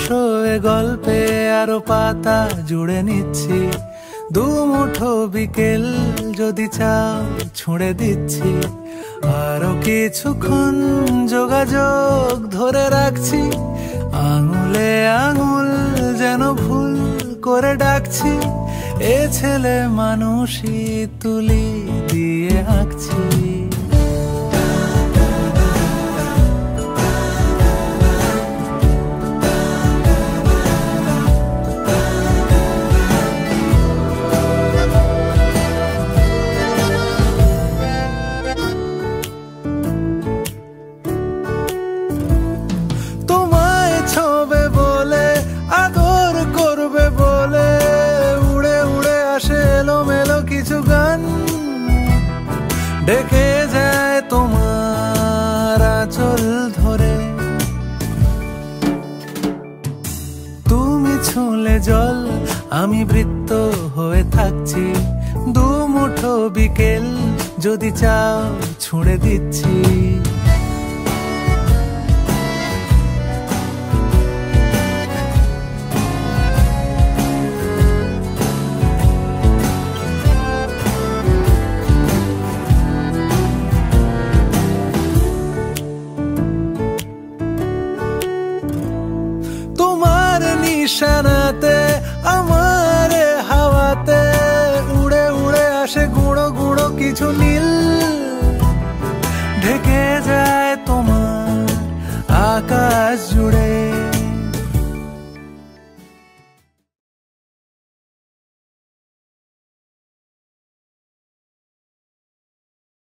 বসো এ গল্পে আরো পাতা জুড়ে নিচ্ছি, দু মুঠো বিকেল যদি চাও ছুঁড়ে দিচ্ছি। আরো কিছুক্ষণ যোগাযোগ ধরে রাখছি, আঙুলে আঙুল যেন ভুল করে ডাকছি। এ ছেলে মানুষই তুলি দিয়ে আঁকছি। তোমায় ছোবে বলে আদর করবে বলে উড়ে উড়ে আসে এলোমেলো কিছু গান, ডেকে যায় তোমার আঁচল ধরে। তুমি ছুঁলে জল আমি বৃত্ত হয়ে থাকছি, দু মুঠো বিকেল যদি চাও ছুঁড়ে দিচ্ছি। তোমার নিশানাতে আমার হাওয়াতে উড়ে উড়ে আসে গুঁড়ো গুঁড়ো কিছু নীল, ঢেকে